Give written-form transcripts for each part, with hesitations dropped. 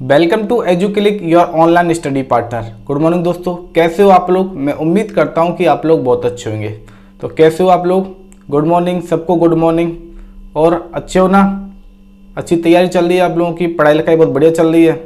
Welcome to Educlick your online study partner. Good morning दोस्तों, कैसे हो आप लोग। मैं उम्मीद करता हूं कि आप लोग बहुत अच्छे होंगे। तो कैसे हो आप लोग। गुड मॉर्निंग सबको, गुड मॉर्निंग। और अच्छे हो ना, अच्छी तैयारी चल रही है आप लोगों की, पढ़ाई लिखाई बहुत बढ़िया चल रही है।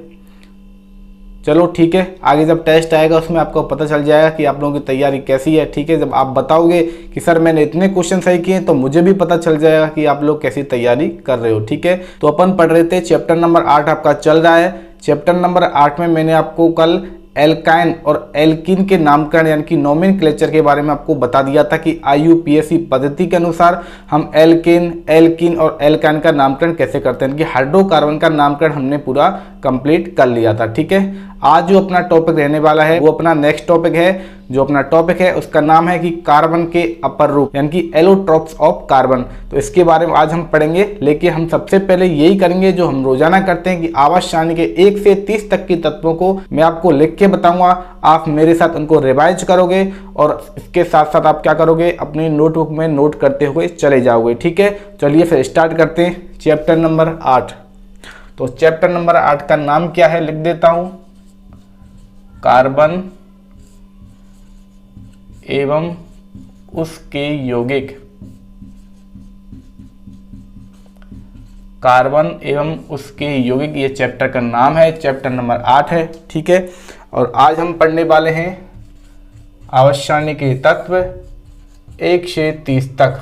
चलो ठीक है, आगे जब टेस्ट आएगा उसमें आपको पता चल जाएगा कि आप लोगों की तैयारी कैसी है। ठीक है, जब आप बताओगे कि सर मैंने इतने क्वेश्चन सही किए तो मुझे भी पता चल जाएगा कि आप लोग कैसी तैयारी कर रहे हो। ठीक है, तो अपन पढ़ रहे थे चैप्टर नंबर 8 आपका चल रहा है। चैप्टर नंबर 8 में मैंने आपको कल एल्काइन और एल्कीन के नामकरण यानी कि नोमेनक्लेचर के बारे में आपको बता दिया था कि IUPAC पद्धति के अनुसार हम एल्कीन और एल्काइन का नामकरण कैसे करते हैं। कि हाइड्रोकार्बन का नामकरण हमने पूरा कंप्लीट कर लिया था। ठीक है, आज जो अपना टॉपिक रहने वाला है वो अपना नेक्स्ट टॉपिक है। जो अपना टॉपिक है उसका नाम है कि कार्बन के अपर रूप यानी कि एलोट्रोप्स ऑफ कार्बन। तो इसके बारे में आज हम पढ़ेंगे, लेकिन हम सबसे पहले यही करेंगे जो हम रोजाना करते हैं कि आवास सारणी के 1 से 30 तक की तत्वों को मैं आपको लिख के बताऊंगा। आप मेरे साथ उनको रिवाइज करोगे और इसके साथ साथ आप क्या करोगे, अपनी नोटबुक में नोट करते हुए चले जाओगे। ठीक है, चलिए फिर स्टार्ट करते हैं चैप्टर नंबर 8। तो चैप्टर नंबर 8 का नाम क्या है, लिख देता हूं, कार्बन एवं उसके यौगिक। कार्बन एवं उसके यौगिक ये चैप्टर का नाम है, चैप्टर नंबर 8 है। ठीक है, और आज हम पढ़ने वाले हैं आवास सारणी के तत्व 1 से 30 तक।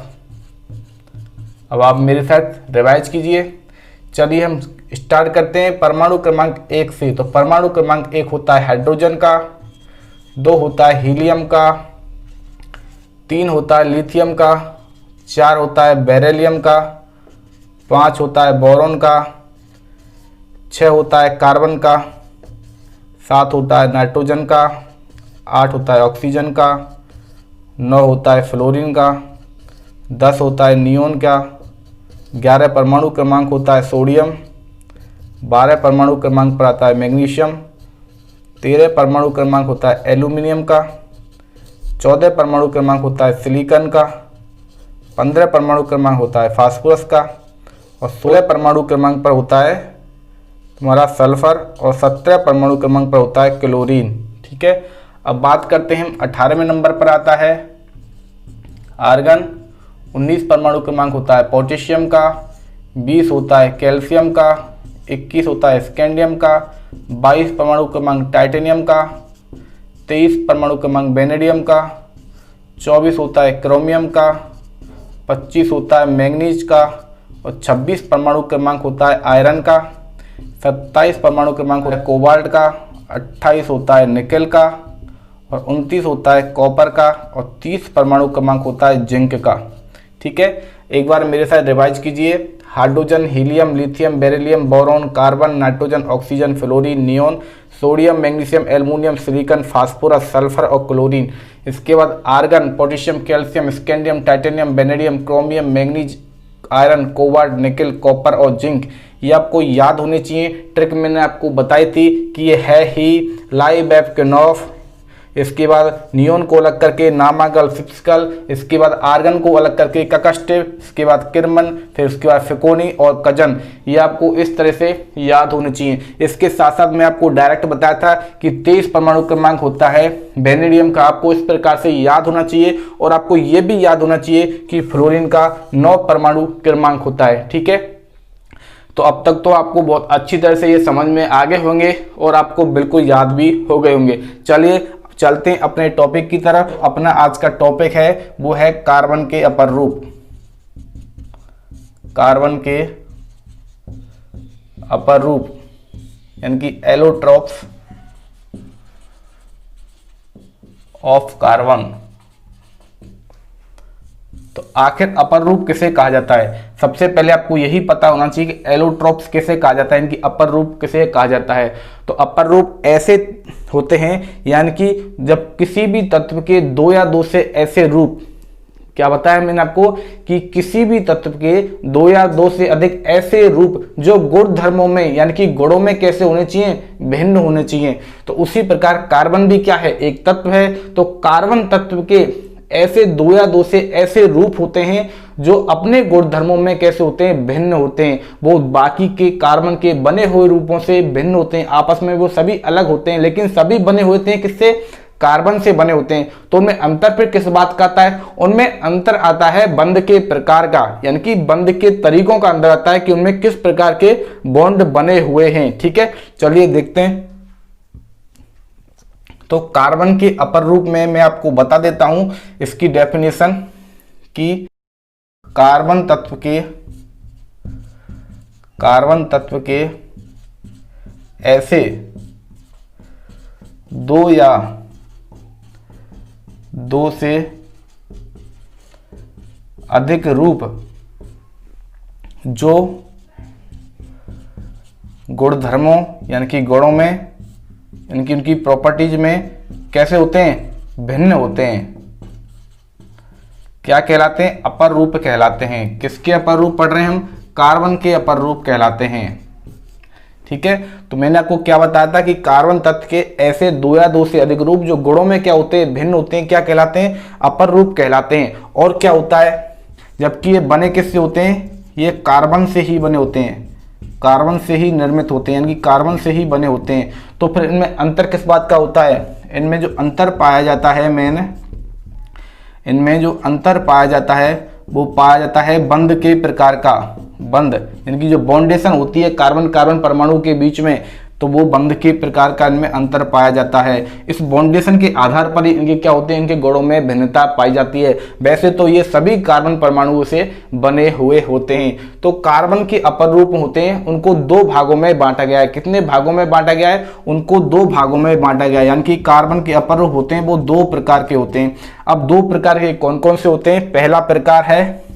अब आप मेरे साथ रिवाइज कीजिए। चलिए हम स्टार्ट करते हैं परमाणु क्रमांक 1 से। तो परमाणु क्रमांक 1 होता है हाइड्रोजन का, 2 होता है हीलियम का, 3 होता है लिथियम का, 4 होता है बेरिलियम का, 5 होता है बोरॉन का, 6 होता है कार्बन का, 7 होता है नाइट्रोजन का, 8 होता है ऑक्सीजन का, 9 होता है फ्लोरीन का, 10 होता है नियोन का, 11 परमाणु क्रमांक होता है सोडियम, 12 परमाणु क्रमांक पर आता है मैग्नीशियम, 13 परमाणु क्रमांक होता है एल्यूमिनियम का, 14 परमाणु क्रमांक होता है सिलिकॉन का, 15 परमाणु क्रमांक होता है फास्फोरस का, और 16 परमाणु क्रमांक पर होता है तुम्हारा सल्फर, और 17 परमाणु क्रमांक पर होता है क्लोरीन। ठीक है, अब बात करते हैं 18वें नंबर पर आता है आर्गन, 19 परमाणु क्रमांक होता है पोटेशियम का, 20 होता है कैल्शियम का, 21 होता है स्कैंडियम का, 22 परमाणु क्रमांक टाइटेनियम का, 23 परमाणु क्रमांक वेनेडियम का, 24 होता है क्रोमियम का, 25 होता है मैंगनीज का, और 26 परमाणु क्रमांक होता है आयरन का, 27 परमाणु क्रमांक होता है कोबाल्ट का, 28 होता है निकेल का, और 29 होता है कॉपर का, और 30 परमाणु क्रमांक होता है जिंक का। ठीक है, एक बार मेरे साथ रिवाइज कीजिए। Hydrogen, helium, lithium, beryllium, boron, carbon, nitrogen, oxygen, fluorine, neon, sodium, magnesium, aluminium, silicon, phosphorus, sulphur और क्लोरीन। इसके बाद argon, potassium, calcium, scandium, titanium, vanadium, chromium, manganese, iron, cobalt, nickel, copper और जिंक। ये आपको याद होने चाहिए। ट्रिक मैंने आपको बताई थी कि ये है ही लाइबेफकेनॉफ, इसके बाद नियोन को अलग करके नामागल फिक्सकल, इसके बाद आर्गन को अलग करके ककस्टिव, इसके बाद किरमन, फिर उसके बाद फिकोनी और कजन। ये आपको इस तरह से याद होने चाहिए। इसके साथ साथ मैं आपको डायरेक्ट बताया था कि 23 परमाणु क्रमांक होता है वेनेडियम का, आपको इस प्रकार से याद होना चाहिए। और आपको ये भी याद होना चाहिए कि फ्लोरीन का 9 परमाणु क्रमांक होता है। ठीक है, तो अब तक तो आपको बहुत अच्छी तरह से ये समझ में आ गए होंगे और आपको बिल्कुल याद भी हो गए होंगे। चलिए चलते हैं अपने टॉपिक की तरफ। अपना आज का टॉपिक है वो है कार्बन के अपर रूप। कार्बन के अपर रूप यानी कि एलोट्रोप्स ऑफ कार्बन। तो आखिर अपर रूप किसे कहा जाता है। सबसे पहले आपको यही पता होना चाहिए कि एलोट्रोप्स किसे कहा जाता है, इनकी अपर रूप किसे कहा जाता है। तो अपर रूप ऐसे होते हैं यानी कि जब किसी भी तत्व के 2 या 2 से ऐसे रूप, क्या बताया मैंने आपको कि किसी भी तत्व के 2 या 2 से अधिक ऐसे रूप जो गुण धर्मों में यानी कि गुणों में कैसे होने चाहिए, भिन्न होने चाहिए। तो उसी प्रकार कार्बन भी क्या है, एक तत्व है। तो कार्बन तत्व के ऐसे दो या दो से ऐसे रूप होते हैं जो अपने गुणधर्मों में कैसे होते हैं, भिन्न होते हैं। वो बाकी के कार्बन के बने हुए रूपों से भिन्न होते हैं, आपस में वो सभी अलग होते हैं, लेकिन सभी बने हुए होते हैं किससे, कार्बन से बने होते हैं। तो उनमें अंतर फिर किस बात का आता है, उनमें अंतर आता है बंध के प्रकार का, यानी कि बंध के तरीकों का अंतर आता है कि उनमें किस प्रकार के बॉन्ड बने हुए हैं। ठीक है, चलिए देखते हैं। तो कार्बन के अपर रूप में मैं आपको बता देता हूं इसकी डेफिनेशन कि कार्बन तत्व के ऐसे दो या दो से अधिक रूप जो गुणधर्मों यानी कि गुणों में, यानी कि उनकी प्रॉपर्टीज में कैसे होते हैं, भिन्न होते हैं, क्या कहलाते हैं, अपर रूप कहलाते हैं। किसके अपर रूप पढ़ रहे हैं हम, कार्बन के अपर रूप कहलाते हैं। ठीक है, तो मैंने आपको क्या बताया था कि कार्बन तत्व के ऐसे दो या दो से अधिक रूप जो गुणों में क्या होते हैं, भिन्न होते हैं, क्या कहलाते हैं, अपर रूप कहलाते हैं। और क्या होता है, जबकि ये बने किससे होते हैं, ये कार्बन से ही बने होते हैं, कार्बन से ही निर्मित होते हैं, यानी कि कार्बन से ही बने होते हैं। तो फिर इनमें अंतर किस बात का होता है, इनमें जो अंतर पाया जाता है, इनमें जो अंतर पाया जाता है वो पाया जाता है बंध के प्रकार का। बंध यानी कि जो बॉन्डेशन होती है कार्बन कार्बन परमाणु के बीच में, तो वो बंध के प्रकार का इनमें अंतर पाया जाता है। इस बॉन्डेशन के आधार पर ही इनके क्या होते हैं, इनके गुणों में भिन्नता पाई जाती है। वैसे तो ये सभी कार्बन परमाणुओं से बने हुए होते हैं। तो कार्बन के अपर रूप होते हैं, उनको दो भागों में बांटा गया है। कितने भागों में बांटा गया है, उनको दो भागों में बांटा गया है। यानी कि कार्बन के अपर रूप होते हैं वो दो प्रकार के होते हैं। अब दो प्रकार के कौन कौन से होते हैं, पहला प्रकार है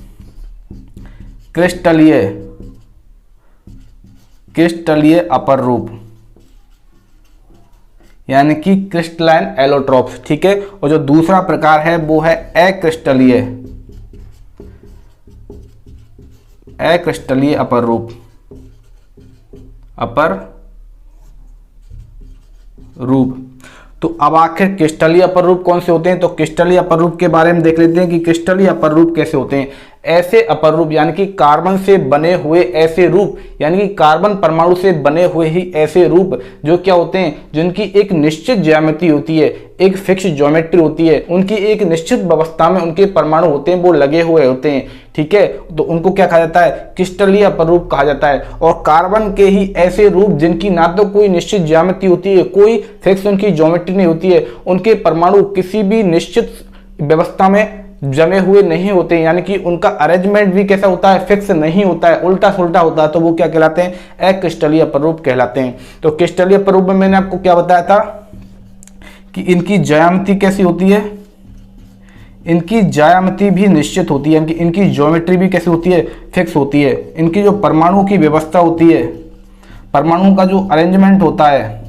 क्रिस्टलीय अपर रूप, यानी कि क्रिस्टलाइन एलोट्रोप्स। ठीक है, और जो दूसरा प्रकार है वो है अक्रिस्टलीय अपर रूप। तो अब आखिर क्रिस्टलीय अपर रूप कौन से होते हैं, तो क्रिस्टलीय अपर रूप के बारे में देख लेते हैं कि क्रिस्टलीय अपर रूप कैसे होते हैं। ऐसे अपर रूप यानी कि कार्बन से बने हुए ऐसे रूप, यानी कि कार्बन परमाणु से बने हुए ही ऐसे रूप जो क्या होते हैं, जिनकी एक निश्चित ज्यामिति होती है, एक फिक्स ज्योमेट्री होती है, उनकी एक निश्चित व्यवस्था में उनके परमाणु होते हैं, वो लगे हुए होते हैं। ठीक है, तो उनको क्या कहा जाता है, क्रिस्टलीय अपर रूप कहा जाता है। और कार्बन के ही ऐसे रूप जिनकी ना तो कोई निश्चित ज्यामिति होती है, कोई फिक्स उनकी ज्योमेट्री नहीं होती है, उनके परमाणु किसी भी निश्चित व्यवस्था में जमे हुए नहीं होते, यानी कि उनका अरेंजमेंट भी कैसा होता है, फिक्स नहीं होता है, उल्टा सुल्टा होता है, तो वो क्या कहलाते हैं, अक्रिस्टलीय अपर रूप कहलाते हैं। तो क्रिस्टलीय अपर रूप में मैंने आपको क्या बताया था कि इनकी ज्यामिति कैसी होती है, इनकी ज्यामिति भी निश्चित होती है, यानी कि इनकी ज्योमेट्री भी कैसी होती है, फिक्स होती है। इनकी जो परमाणु की व्यवस्था होती है, परमाणु का जो अरेंजमेंट होता है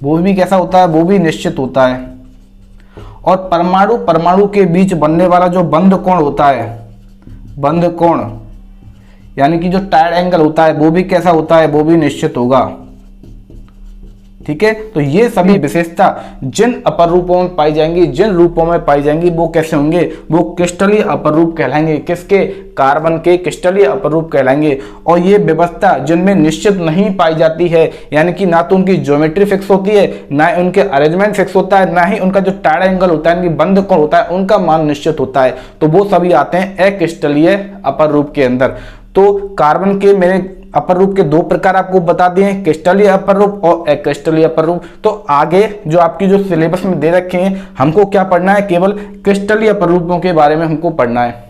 वो भी कैसा होता है, वो भी निश्चित होता है। और परमाणु के बीच बनने वाला जो बंध कोण होता है, बंध कोण यानी कि जो टाइड एंगल होता है, वो भी कैसा होता है, वो भी निश्चित होगा। ठीक है, तो ये सभी विशेषता जिन अपर रूपों में पाई जाएंगी, जिन रूपों में पाई जाएंगी, वो कैसे होंगे, वो क्रिस्टलीय अपर रूप कहलाएंगे। किसके, कार्बन के क्रिस्टलीय अपर रूप कहलाएंगे। और ये व्यवस्था जिनमें निश्चित नहीं पाई जाती है, यानी कि ना तो उनकी ज्योमेट्री फिक्स होती है, ना ही उनके अरेंजमेंट फिक्स होता है, ना ही उनका जो टाइड एंगल होता है, बंध कोण होता है, उनका मान निश्चित होता है, तो वो सभी आते हैं अक्रिस्टलीय अपर रूप के अंदर। तो कार्बन के मैंने अपर रूप के दो प्रकार आपको बता दिए हैं, क्रिस्टलीय अपर रूप और अक्रिस्टलीय अपर रूप। तो आगे जो आपकी जो सिलेबस में दे रखे हैं, हमको क्या पढ़ना है, केवल क्रिस्टलीय अपर रूपों के बारे में हमको पढ़ना है।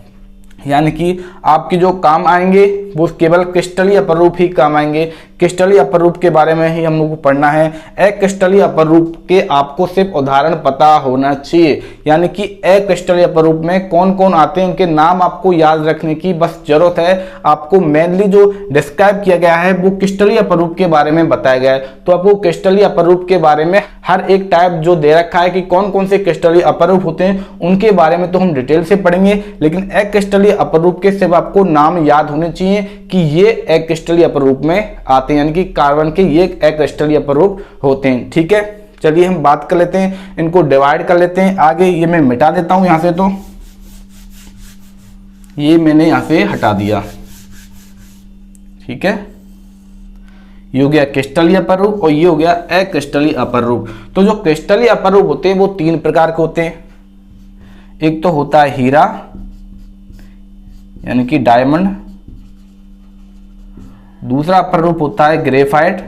यानी कि आपके जो काम आएंगे वो केवल क्रिस्टलीय अपर रूप ही काम आएंगे। क्रिस्टलीय अपर रूप के बारे में ही हम लोग को पढ़ना है। अक्रिस्टलीय अपर रूप के आपको सिर्फ उदाहरण पता होना चाहिए, यानी कि अक्रिस्टलीय अपर रूप में कौन कौन आते हैं, उनके नाम आपको याद रखने की बस जरूरत है। आपको मेनली जो डिस्क्राइब किया गया है वो क्रिस्टलीय अपर रूप के बारे में बताया गया है। तो आपको क्रिस्टलीय अपर रूप के बारे में हर एक टाइप जो दे रखा है कि कौन कौन से क्रिस्टलीय अपर रूप होते हैं, उनके बारे में तो हम डिटेल से पढ़ेंगे, लेकिन अक्रिस्टलीय अपर रूप के सिर्फ आपको नाम याद होने चाहिए कि ये अक्रिस्टलीय अपर रूप में आते हैं, यानी कि कार्बन के ये अक्रिस्टलीय अपर रूप होते हैं। ठीक है, चलिए हम बात कर लेते हैं, इनको डिवाइड कर लेते हैं आगे। ये मैं मिटा देता हूं यहां से, तो ये मैंने यहां से हटा दिया, ठीक है। ये हो गया क्रिस्टलीय अपर रूप और ये हो गया अक्रिस्टलीय अपर रूप। तो जो क्रिस्टलीय अपर रूप होते हैं वो 3 प्रकार के होते हैं। एक तो होता है हीरा यानी कि डायमंड, दूसरा अपर रूप होता है ग्रेफाइट,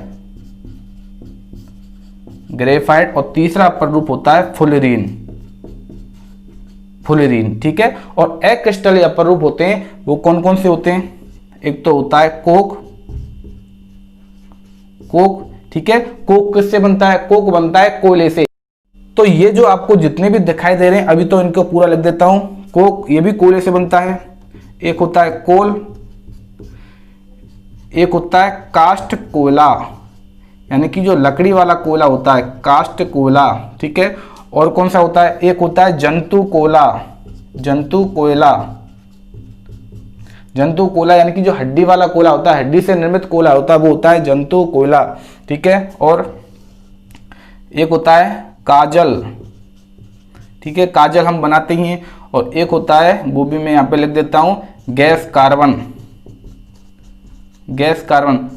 और तीसरा अपर रूप होता है फुलरीन, ठीक है। और अक्रिस्टलीय अपर रूप होते हैं वो कौन कौन से होते हैं? एक तो होता है कोक, ठीक है। कोक किससे बनता है? कोक बनता है कोयले से। तो ये जो आपको जितने भी दिखाई दे रहे हैं, अभी तो इनको पूरा लिख देता हूं। कोक ये भी कोयले से बनता है। एक होता है कोल, एक होता है कास्ट कोयला यानी कि जो लकड़ी वाला कोयला होता है, कास्ट कोयला, ठीक है। और कौन सा होता है? एक होता है जंतु कोयला, जंतु कोयला यानी कि जो हड्डी वाला कोयला होता है, हड्डी से निर्मित कोयला होता है, वो होता है जंतु कोयला, ठीक है। और एक होता है काजल, ठीक है, काजल हम बनाते ही हैं। और एक होता है, वो भी मैं यहाँ पे लिख देता हूँ, गैस कार्बन।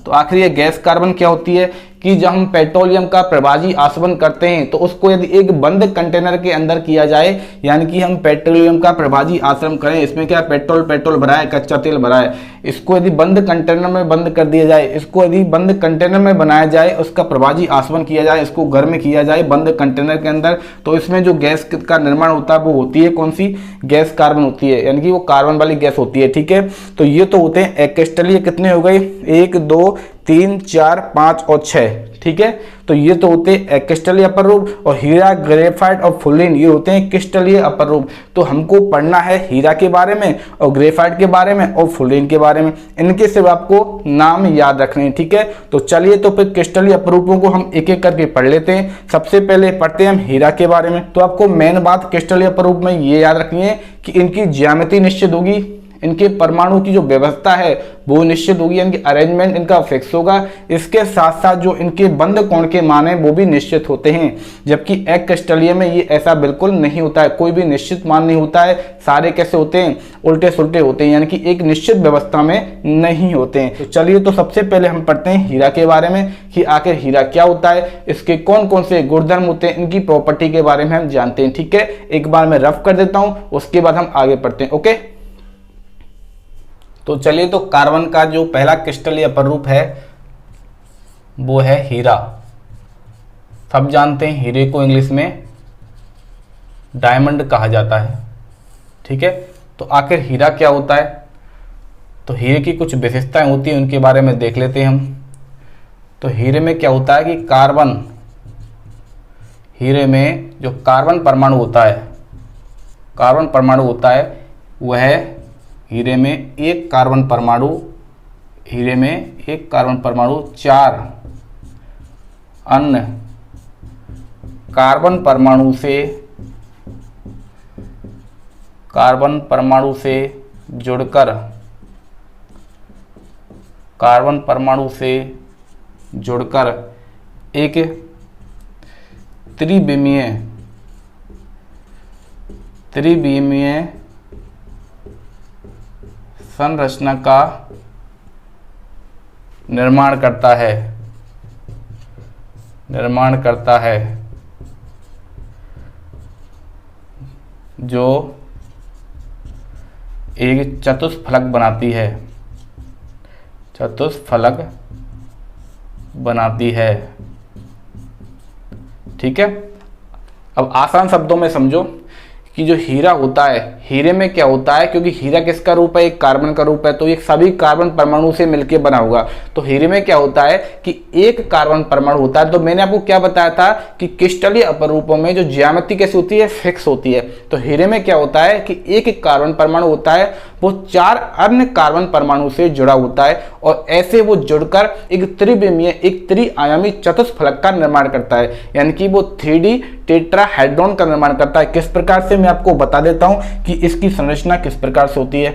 तो आखिर ये गैस कार्बन क्या होती है कि जब हम पेट्रोलियम का प्रभाजी आसवन करते हैं तो उसको यदि एक बंद कंटेनर के अंदर किया जाए, यानी कि हम पेट्रोलियम का प्रभाजी आश्रम करें, इसमें क्या पेट्रोल भरा है, कच्चा तेल भरा है, इसको यदि बंद कंटेनर में बंद कर दिया जाए, इसको यदि बंद कंटेनर में बनाया जाए, उसका प्रभाजी आसवन किया जाए, इसको घर में किया जाए बंद कंटेनर के अंदर, तो इसमें जो गैस का निर्माण होता है वो होती है कौन सी? गैस कार्बन होती है, यानी कि वो कार्बन वाली गैस होती है, ठीक है। तो ये तो होते हैं अक्रिस्टलीय। कितने हो गए? 1 2 3 4 5 और 6, ठीक है। तो ये तो होते हैं अक्रिस्टलीय अपर रूप। और हीरा, ग्रेफाइट और फुलरीन ये होते हैं क्रिस्टलीय अपर रूप। तो हमको पढ़ना है हीरा के बारे में और ग्रेफाइट के बारे में और फुलरीन के बारे में। इनके सिर्फ आपको नाम याद रखने हैं, ठीक है। तो चलिए तो फिर क्रिस्टलीय अपर रूपों को हम एक एक करके पढ़ लेते हैं। सबसे पहले पढ़ते हैं हम हीरा के बारे में। तो आपको मेन बात क्रिस्टलीय अपर रूप में ये याद रखनी है कि इनकी ज्यामिति निश्चित होगी, इनके परमाणु की जो व्यवस्था है वो निश्चित होगी, यानी कि अरेंजमेंट इनका फिक्स होगा। इसके साथ साथ जो इनके बंद कोण के मान है वो भी निश्चित होते हैं, जबकि अक्रिस्टलीय में ये ऐसा बिल्कुल नहीं होता है, कोई भी निश्चित मान नहीं होता है। सारे कैसे होते हैं? उल्टे सुल्टे होते हैं, यानी कि एक निश्चित व्यवस्था में नहीं होते हैं। तो चलिए तो सबसे पहले हम पढ़ते हैं हीरा के बारे में कि आखिर हीरा क्या होता है, इसके कौन कौन से गुणधर्म होते हैं, इनकी प्रॉपर्टी के बारे में हम जानते हैं, ठीक है। एक बार मैं रफ कर देता हूं, उसके बाद हम आगे पढ़ते हैं, ओके। तो चलिए तो कार्बन का जो पहला क्रिस्टलीय अपर रूप है वो है हीरा। सब जानते हैं हीरे को इंग्लिश में डायमंड कहा जाता है, ठीक है। तो आखिर हीरा क्या होता है? तो हीरे की कुछ विशेषताएं होती हैं, उनके बारे में देख लेते हैं हम। तो हीरे में क्या होता है कि हीरे में जो कार्बन परमाणु होता है वह हीरे में एक कार्बन परमाणु 4 अन्य कार्बन परमाणु से जुड़कर एक त्रिविमीय संरचना का निर्माण करता है जो एक चतुष्फलक बनाती है, ठीक है। अब आसान शब्दों में समझो कि जो हीरा होता है, हीरे में क्या होता है, क्योंकि हीरा किसका रूप है? एक कार्बन का रूप है, तो ये सभी कार्बन परमाणु से मिलकर बना होगा। तो हीरे में क्या होता है कि एक कार्बन परमाणु होता है। तो मैंने आपको क्या बताया था कि क्रिस्टलीय अपर रूपों में जो ज्यामिति कैसी होती है? फिक्स होती है। तो हीरे में क्या होता है कि एक कार्बन परमाणु होता है, वो 4 अन्य कार्बन परमाणु से जुड़ा होता है और ऐसे वो जुड़कर एक त्रिआयामी चतुष्फलक का निर्माण करता है, यानी कि वो 3D टेट्राहेड्रॉन का निर्माण करता है। किस प्रकार से? मैं आपको बता देता हूं कि इसकी संरचना किस प्रकार से होती है।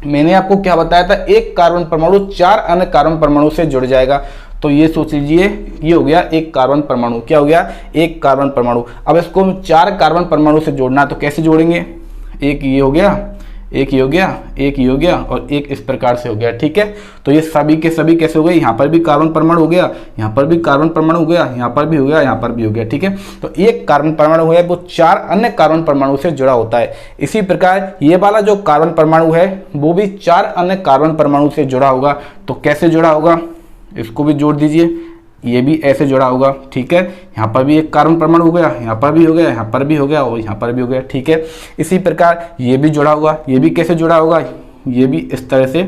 मैंने आपको क्या बताया था? एक कार्बन परमाणु 4 अन्य कार्बन परमाणु से जुड़ जाएगा। तो ये सोच लीजिए ये हो गया एक कार्बन परमाणु। क्या हो गया? एक कार्बन परमाणु। अब इसको हम 4 कार्बन परमाणु से जोड़ना है तो कैसे जोड़ेंगे? एक ये हो गया, एक ये हो गया, एक ये हो गया और एक इस प्रकार से हो गया। ठीक है, तो ये सभी के सभी कैसे हो गए? यहाँ पर भी कार्बन परमाणु हो गया, यहाँ पर भी कार्बन परमाणु हो गया, यहाँ पर भी हो गया, यहाँ पर भी हो गया। ठीक है, तो एक कार्बन परमाणु है वो 4 अन्य कार्बन परमाणु से जुड़ा होता है। इसी प्रकार ये वाला जो कार्बन परमाणु है वो भी 4 अन्य कार्बन परमाणु से जुड़ा होगा। तो कैसे जुड़ा होगा? इसको भी जोड़ दीजिए, ये भी ऐसे जुड़ा होगा। ठीक है, यहाँ पर भी एक कार्बन परमाणु हो गया, यहाँ पर भी हो गया, यहाँ पर भी हो गया और यहाँ पर भी हो गया। ठीक है, इसी प्रकार ये भी जुड़ा होगा। ये भी कैसे जुड़ा होगा? ये भी इस तरह से,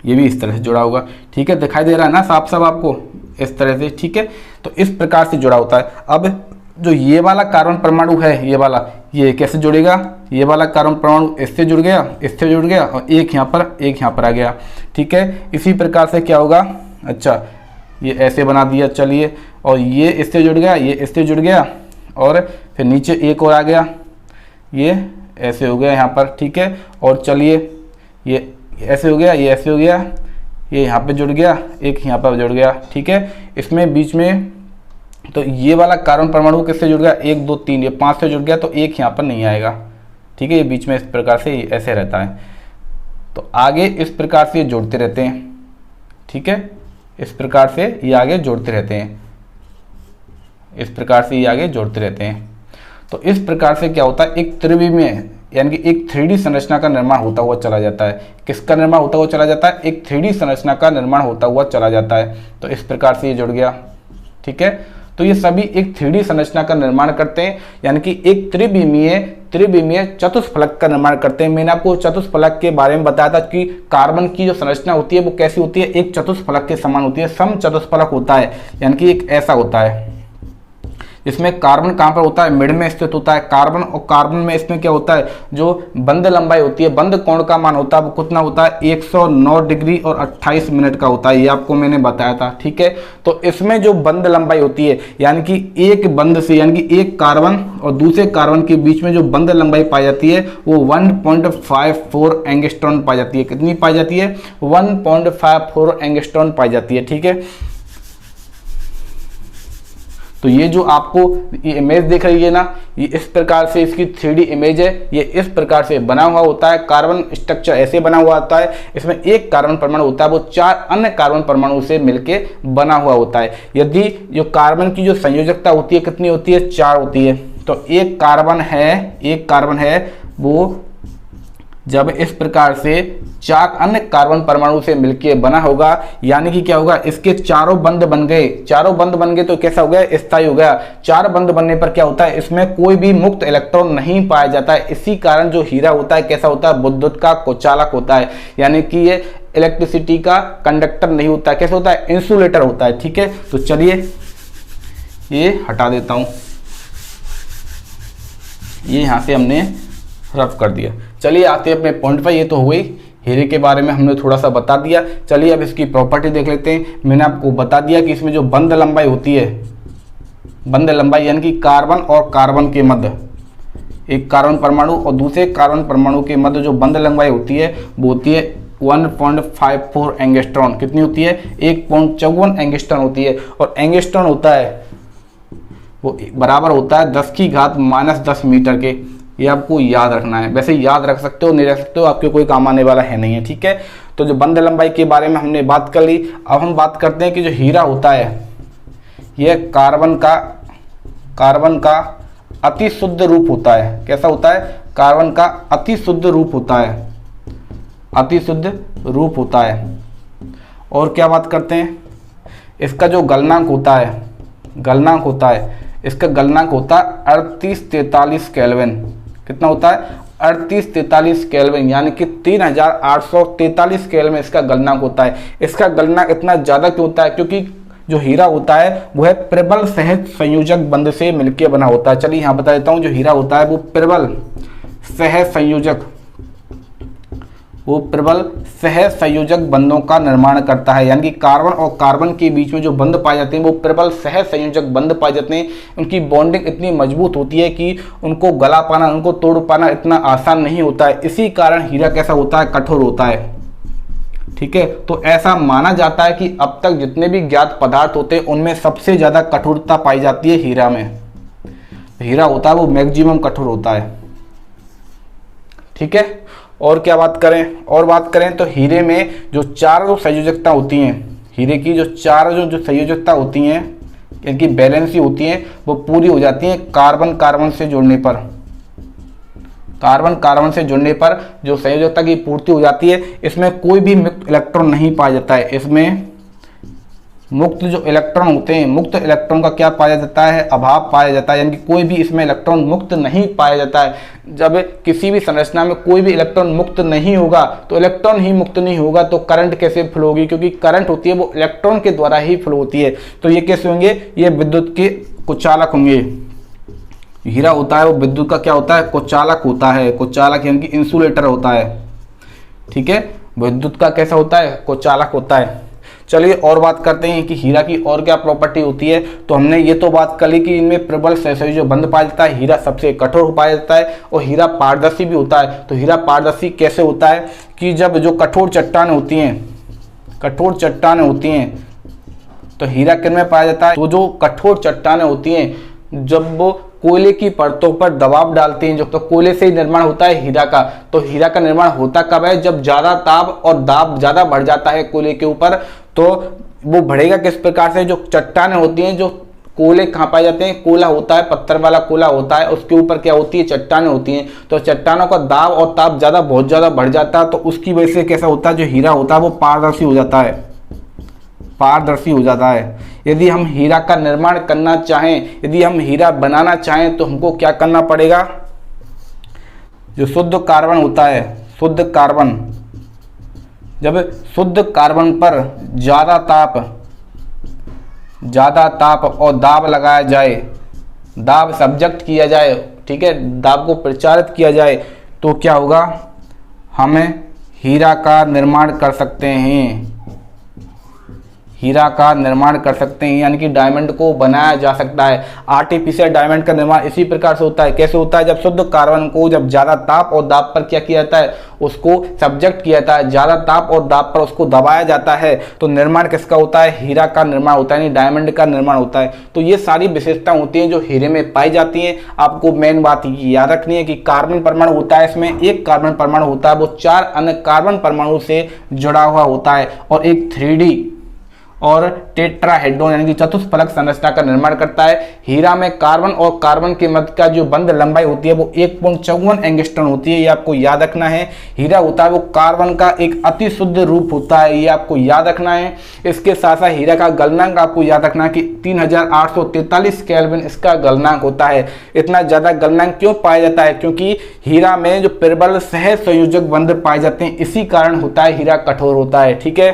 ये भी इस तरह से जुड़ा होगा। ठीक है, दिखाई दे रहा है ना साफ साफ आपको? इस तरह से। ठीक है, तो इस प्रकार से जुड़ा होता है। अब जो ये वाला कार्बन परमाणु है, ये वाला, ये कैसे जुड़ेगा? ये वाला कार्बन परमाणु इससे जुड़ गया, इससे जुड़ गया और एक यहाँ पर, एक यहाँ पर आ गया। ठीक है, इसी प्रकार से क्या होगा? अच्छा, ये ऐसे बना दिया, चलिए, और ये इससे जुड़ गया, ये इससे जुड़ गया और फिर नीचे एक और आ गया, ये ऐसे हो गया यहाँ पर। ठीक है, और चलिए ये ऐसे हो गया, ये ऐसे हो गया, ये यहाँ पे जुड़ गया, एक यहाँ पर जुड़ गया। ठीक है, इसमें बीच में तो ये वाला कार्बन परमाणु किससे जुड़ गया? 1 2 3, ये 5 से जुड़ गया तो एक यहाँ पर नहीं आएगा। ठीक है, ये बीच में इस प्रकार से ऐसे रहता है। तो आगे इस प्रकार से ये जोड़ते रहते हैं। ठीक है, इस प्रकार से ये आगे जोड़ते रहते हैं, इस प्रकार से ये आगे जोड़ते रहते हैं। तो इस प्रकार से क्या होता है? एक त्रिविमीय यानी कि एक 3D संरचना का निर्माण होता हुआ चला जाता है। किसका निर्माण होता हुआ चला जाता है? एक 3D संरचना का निर्माण होता हुआ चला जाता है। तो इस प्रकार से ये जुड़ गया। ठीक है, तो ये सभी एक 3D संरचना का निर्माण करते हैं, यानी कि एक त्रिविमीय चतुष्फलक का निर्माण करते हैं। मैंने आपको चतुष्फलक के बारे में बताया था कि कार्बन की जो संरचना होती है वो कैसी होती है? एक चतुष्फलक के समान होती है, सम चतुष्फलक होता है, यानी कि एक ऐसा होता है इसमें कार्बन कहाँ पर होता है? मिड में स्थित होता है कार्बन, और कार्बन में इसमें क्या होता है? जो बंध लंबाई होती है, बंध कोण का मान होता है वो कितना होता है? 109 डिग्री और 28 मिनट का होता है, ये आपको मैंने बताया था। ठीक है, तो इसमें जो बंध लंबाई होती है, यानी कि एक बंध से, यानी कि एक कार्बन और दूसरे कार्बन के बीच में जो बंध लंबाई पाई जाती है वो 1.54 एंगस्ट्रॉन पाई जाती है। कितनी पाई जाती है? 1.54 एंगस्ट्रॉन पाई जाती है। ठीक है, तो ये जो आपको ये इमेज दिख रही है ना, ये इस प्रकार से इसकी 3D इमेज है। ये इस प्रकार से बना हुआ होता है, कार्बन स्ट्रक्चर ऐसे बना हुआ होता है। इसमें एक कार्बन परमाणु होता है वो 4 अन्य कार्बन परमाणु से मिलके बना हुआ होता है। यदि जो कार्बन की जो संयोजकता होती है कितनी होती है? 4 होती है। तो एक कार्बन है वो जब इस प्रकार से 4 अन्य कार्बन परमाणु से मिलके बना होगा, यानी कि क्या होगा? इसके चारों बंध बन गए, चारों बंध बन गए तो कैसा हो गया? स्थायी हो गया। 4 बंध बनने पर क्या होता है? इसमें कोई भी मुक्त इलेक्ट्रॉन नहीं पाया जाता है। इसी कारण जो हीरा होता है कैसा होता है? विद्युत का कुचालक होता है, यानी कि ये इलेक्ट्रिसिटी का कंडक्टर नहीं होता है। कैसे होता है? इंसुलेटर होता है। ठीक है, तो चलिए ये हटा देता हूं, ये यहां से हमने रफ कर दिया। चलिए आते हैं अपने पॉइंट पर। ये तो हो गई हीरे के बारे में हमने थोड़ा सा बता दिया। चलिए अब इसकी प्रॉपर्टी देख लेते हैं। मैंने आपको बता दिया कि इसमें जो बंध लंबाई होती है, बंध लंबाई यानी कि कार्बन और कार्बन के मध्य, एक कार्बन परमाणु और दूसरे कार्बन परमाणु के मध्य जो बंध लंबाई होती है वो होती है 1.54 एंगस्ट्रॉन। कितनी होती है? 1.54 एंगस्ट्रॉन होती है। और एंगस्ट्रॉन होता है वो बराबर होता है 10⁻⁻10 मीटर के। ये आपको याद रखना है। वैसे याद रख सकते हो, नहीं रख सकते हो, आपके कोई काम आने वाला है नहीं है। ठीक है, तो जो बंध लंबाई के बारे में हमने बात कर ली। अब हम बात करते हैं कि जो हीरा होता है यह कार्बन का अति शुद्ध रूप होता है। कैसा होता है? कार्बन का अति शुद्ध रूप होता है, अति शुद्ध रूप होता है। और क्या बात करते हैं? इसका जो गलनांक होता है, इसका गलनांक होता है 3843 केल्विन। कितना होता है? 3843 केल्विन, यानी कि 3843 केल्विन इसका गलनांक होता है। इसका गलनांक इतना ज़्यादा क्यों होता है? क्योंकि जो हीरा होता है वह प्रबल सहज संयोजक बंध से मिलकर बना होता है। चलिए यहाँ बता देता हूँ, जो हीरा होता है वो प्रबल सहज संयोजक बंधों का निर्माण करता है, यानी कि कार्बन और कार्बन के बीच में जो बंध पाए जाते हैं वो प्रबल सहज संयोजक बंध पाए जाते हैं। उनकी बॉन्डिंग इतनी मजबूत होती है कि उनको गला पाना, उनको तोड़ पाना इतना आसान नहीं होता है। इसी कारण हीरा कैसा होता है? कठोर होता है। ठीक है, तो ऐसा माना जाता है कि अब तक जितने भी ज्ञात पदार्थ होते हैं उनमें सबसे ज़्यादा कठोरता पाई जाती है हीरा में। हीरा होता है वो मैक्सिमम कठोर होता है। ठीक है, और क्या बात करें, और बात करें तो हीरे में जो चारों संयोजकता होती हैं, हीरे की जो चारों जो संयोजकता होती हैं, इनकी बैलेंसी होती हैं, वो पूरी हो जाती हैं कार्बन कार्बन से जुड़ने पर। कार्बन कार्बन से जुड़ने पर जो संयोजकता की पूर्ति हो जाती है, इसमें कोई भी मुक्त इलेक्ट्रॉन नहीं पाया जाता है। इसमें मुक्त जो इलेक्ट्रॉन होते हैं, मुक्त इलेक्ट्रॉन का क्या पाया जाता है, अभाव पाया जाता है, यानी कि कोई भी इसमें इलेक्ट्रॉन मुक्त नहीं पाया जाता है। जब किसी भी संरचना में कोई भी इलेक्ट्रॉन मुक्त नहीं होगा, तो इलेक्ट्रॉन ही मुक्त नहीं होगा तो करंट कैसे फ्लो होगी, क्योंकि करंट होती है वो इलेक्ट्रॉन के द्वारा ही फ्लो होती है। तो ये कैसे होंगे, ये विद्युत के कुचालक होंगे। हीरा होता है वो विद्युत का क्या होता है, कुचालक होता है। कुचालक यानी कि इंसुलेटर होता है। ठीक है, विद्युत का कैसा होता है, कुचालक होता है। चलिए और बात करते हैं कि हीरा की और क्या प्रॉपर्टी होती है। तो हमने ये तो बात कर ली कि इनमें प्रबल सहसंयोजक बंध पाया जाता है, हीरा सबसे कठोर पाया जाता है और हीरा पारदर्शी भी होता है। तो हीरा पारदर्शी कैसे होता है कि जब जो कठोर चट्टानें होती हैं, कठोर चट्टानें होती हैं, तो हीरा किन में पाया जाता है, तो जो कठोर चट्टानें होती हैं जब वो कोयले की परतों पर दबाव डालती हैं, जो तो कोयले से ही निर्माण होता है हीरा का। तो हीरा का निर्माण होता कब है, जब ज्यादा ताप और दाब ज्यादा बढ़ जाता है कोयले के ऊपर। तो वो बढ़ेगा किस प्रकार से, जो चट्टानें होती हैं, जो कोयले कहाँ पाए जाते हैं, कोयला होता है, पत्थर वाला कोयला होता है, उसके ऊपर क्या होती है, चट्टानें होती हैं। तो चट्टानों का दाब और ताप ज्यादा बहुत ज्यादा बढ़ जाता है, तो उसकी वजह से कैसा होता है, जो हीरा होता है वो पारदर्शी हो जाता है, पारदर्शी हो जाता है। यदि हम हीरा का निर्माण करना चाहें, यदि हम हीरा बनाना चाहें, तो हमको क्या करना पड़ेगा, जो शुद्ध कार्बन होता है, शुद्ध कार्बन, जब शुद्ध कार्बन पर ज्यादा ताप और दाब लगाया जाए, दाब सब्जेक्ट किया जाए, ठीक है, दाब को प्रचारित किया जाए, तो क्या होगा, हमें हीरा का निर्माण कर सकते हैं, हीरा का निर्माण कर सकते हैं, यानी कि डायमंड को बनाया जा सकता है। आर्टिफिशियल डायमंड का निर्माण इसी प्रकार से होता है। कैसे होता है, जब शुद्ध कार्बन को जब ज्यादा ताप और दाब पर क्या किया जाता है, उसको सब्जेक्ट किया जाता है, ज्यादा ताप और दाब पर उसको दबाया जाता है, तो निर्माण किसका होता है, हीरा का निर्माण होता है, यानी डायमंड का निर्माण होता है। तो ये सारी विशेषता होती हैं जो हीरे में पाई जाती हैं। आपको मेन बात याद रखनी है कि कार्बन परमाणु होता है, इसमें एक कार्बन परमाणु होता है, वो 4 अन्य कार्बन परमाणु से जुड़ा हुआ होता है, और एक 3D और टेट्राहेड्रॉन यानी कि चतुष्फलक संरचना का निर्माण करता है। हीरा में कार्बन और कार्बन के मध्य का जो बंध लंबाई होती है वो 1.54 एंगस्ट्रॉम होती है, ये आपको याद रखना है। हीरा होता है वो कार्बन का एक अति शुद्ध रूप होता है, ये आपको याद रखना है। इसके साथ साथ हीरा का गलनांक आपको याद रखना है कि 3843 केल्विन इसका गलनांक होता है। इतना ज्यादा गलनांक क्यों पाया जाता है, क्योंकि हीरा में जो प्रबल सह संयोजक बंध पाए जाते हैं, इसी कारण होता है हीरा कठोर होता है। ठीक है,